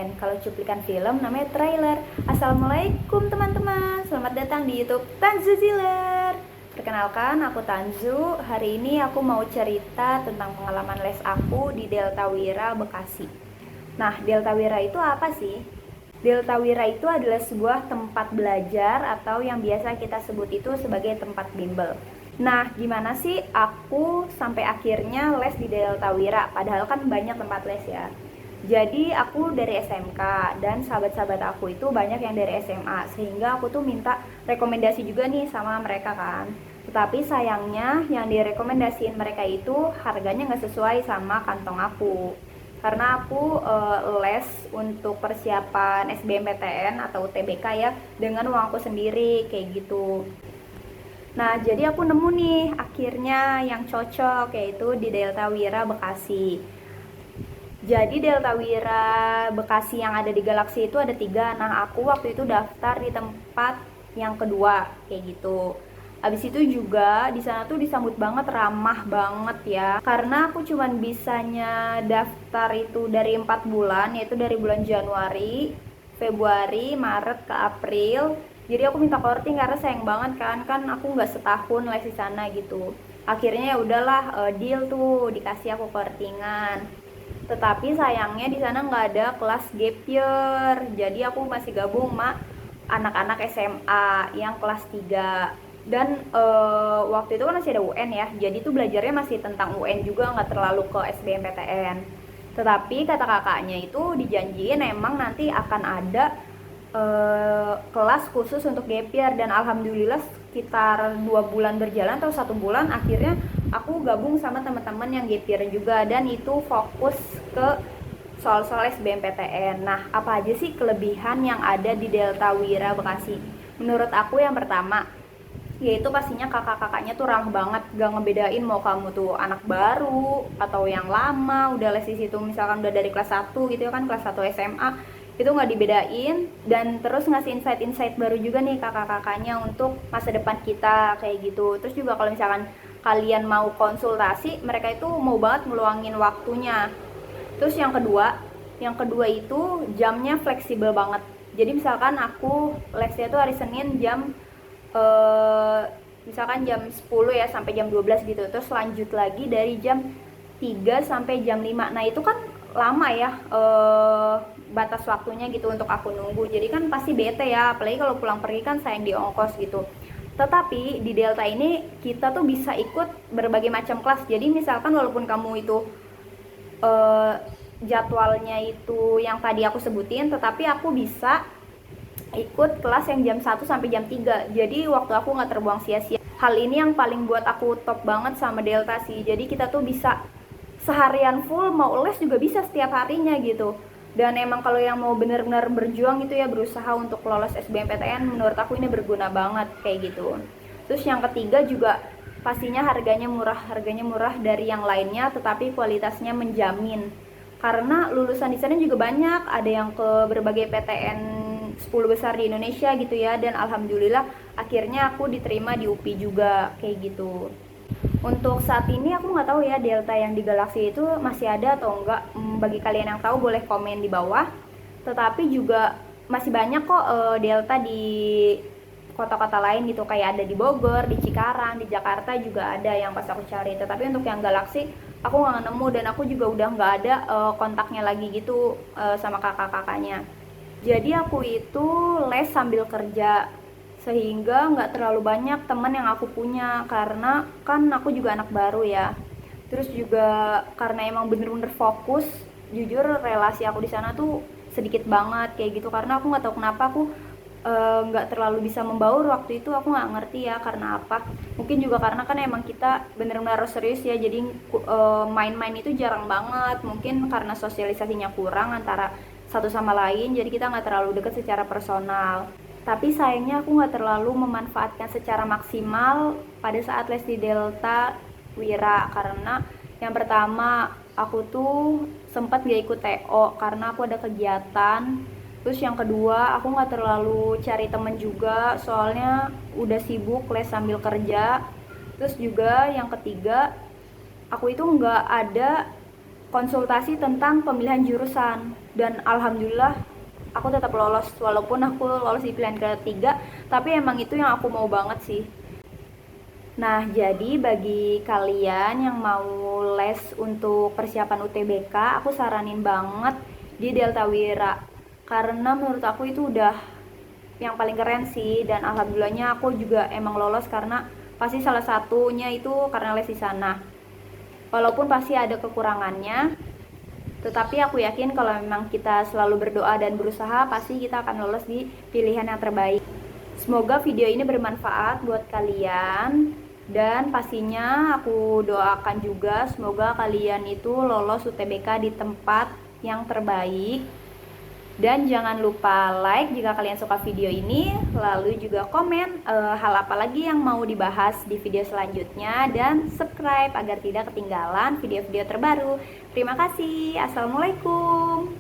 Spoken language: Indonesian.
PTN. Kalau cuplikan film namanya trailer. Assalamualaikum teman-teman, selamat datang di YouTube Tanzu Ziller. Perkenalkan, aku Tanzu. Hari ini aku mau cerita tentang pengalaman les aku di Delta Wira, Bekasi. Nah, Delta Wira itu apa sih? Delta Wira itu adalah sebuah tempat belajar atau yang biasa kita sebut itu sebagai tempat bimbel. Nah, gimana sih aku sampai akhirnya les di Delta Wira? Padahal kan banyak tempat les ya. Jadi aku dari SMK dan sahabat-sahabat aku itu banyak yang dari SMA, sehingga aku tuh minta rekomendasi juga nih sama mereka kan. Tetapi sayangnya yang direkomendasiin mereka itu harganya nggak sesuai sama kantong aku. Karena aku les untuk persiapan SBMPTN atau UTBK ya dengan uang aku sendiri kayak gitu. Nah, jadi aku nemu nih akhirnya yang cocok, yaitu di Delta Wira Bekasi. Jadi Delta Wira Bekasi yang ada di Galaksi itu ada 3. Nah, aku waktu itu daftar di tempat yang kedua kayak gitu. Abis itu juga di sana tuh disambut banget, ramah banget ya. Karena aku cuman bisanya daftar itu dari 4 bulan, yaitu dari bulan Januari, Februari, Maret ke April. Jadi aku minta korting karena sayang banget kan aku nggak setahun les di sana gitu. Akhirnya ya udahlah, deal tuh dikasih aku kortingan. Tetapi sayangnya di sana nggak ada kelas gap year. Jadi aku masih gabung sama anak-anak SMA yang kelas 3. Dan waktu itu kan masih ada UN ya. Jadi tuh belajarnya masih tentang UN juga, nggak terlalu ke SBMPTN. Tetapi kata kakaknya itu dijanjiin emang nanti akan ada kelas khusus untuk gap year, dan alhamdulillah sekitar 2 bulan berjalan atau 1 bulan akhirnya aku gabung sama teman-teman yang gap year juga, dan itu fokus ke soal-soal SBMPTN. Nah, apa aja sih kelebihan yang ada di Delta Wira Bekasi? Menurut aku yang pertama, yaitu pastinya kakak-kakaknya tuh ramah banget, gak ngebedain mau kamu tuh anak baru atau yang lama udah les di situ, misalkan udah dari kelas 1 gitu ya kan, kelas 1 SMA, itu nggak dibedain, dan terus ngasih insight-insight baru juga nih kakak-kakaknya untuk masa depan kita kayak gitu. Terus juga kalau misalkan kalian mau konsultasi, mereka itu mau banget ngeluangin waktunya. Terus yang kedua itu jamnya fleksibel banget. Jadi misalkan aku lesnya tuh hari Senin jam misalkan jam 10 ya sampai jam 12 gitu. Terus lanjut lagi dari jam 3 sampai jam 5. Nah, itu kan lama ya batas waktunya gitu untuk aku nunggu. Jadi kan pasti bete ya, apalagi kalau pulang pergi kan sayang di ongkos gitu. Tetapi di Delta ini kita tuh bisa ikut berbagai macam kelas. Jadi misalkan walaupun kamu itu eh, jadwalnya itu yang tadi aku sebutin, tetapi aku bisa ikut kelas yang jam 1 sampai jam 3. Jadi waktu aku nggak terbuang sia-sia. Hal ini yang paling buat aku top banget sama Delta sih. Jadi kita tuh bisa seharian full, mau les juga bisa setiap harinya gitu. Dan emang kalau yang mau bener-bener berjuang itu ya berusaha untuk lolos SBMPTN, menurut aku ini berguna banget kayak gitu. Terus yang ketiga juga pastinya harganya murah dari yang lainnya, tetapi kualitasnya menjamin. Karena lulusan di sana juga banyak, ada yang ke berbagai PTN 10 besar di Indonesia gitu ya, dan alhamdulillah akhirnya aku diterima di UPI juga kayak gitu. Untuk saat ini aku nggak tahu ya Delta yang di Galaksi itu masih ada atau enggak. Bagi kalian yang tahu boleh komen di bawah. Tetapi juga masih banyak kok Delta di kota-kota lain gitu, kayak ada di Bogor, di Cikarang, di Jakarta juga ada yang pas aku cari. Tetapi untuk yang Galaksi aku nggak nemu, dan aku juga udah nggak ada kontaknya lagi gitu sama kakak-kakaknya. Jadi aku itu les sambil kerja, sehingga nggak terlalu banyak teman yang aku punya, karena kan aku juga anak baru ya. Terus juga karena emang bener-bener fokus, jujur relasi aku di sana tuh sedikit banget kayak gitu, karena aku nggak tahu kenapa aku nggak terlalu bisa membaur waktu itu. Aku nggak ngerti ya karena apa. Mungkin juga karena kan emang kita bener-bener harus serius ya, jadi main-main itu jarang banget. Mungkin karena sosialisasinya kurang antara satu sama lain, jadi kita nggak terlalu deket secara personal. Tapi sayangnya aku nggak terlalu memanfaatkan secara maksimal pada saat les di Delta Wira, karena yang pertama aku tuh sempat gak ikut TO karena aku ada kegiatan. Terus yang kedua aku nggak terlalu cari temen juga, soalnya udah sibuk les sambil kerja. Terus juga yang ketiga, aku itu nggak ada konsultasi tentang pemilihan jurusan, dan alhamdulillah aku tetap lolos walaupun aku lolos di pilihan ketiga, tapi emang itu yang aku mau banget sih. Nah, jadi bagi kalian yang mau les untuk persiapan UTBK, aku saranin banget di Delta Wira. Karena menurut aku itu udah yang paling keren sih, dan alhamdulillahnya aku juga emang lolos karena pasti salah satunya itu karena les di sana. Walaupun pasti ada kekurangannya, tetapi aku yakin kalau memang kita selalu berdoa dan berusaha, pasti kita akan lolos di pilihan yang terbaik. Semoga video ini bermanfaat buat kalian, dan pastinya aku doakan juga semoga kalian itu lolos UTBK di tempat yang terbaik. Dan jangan lupa like jika kalian suka video ini, lalu juga komen hal apa lagi yang mau dibahas di video selanjutnya, dan subscribe agar tidak ketinggalan video-video terbaru. Terima kasih. Assalamualaikum.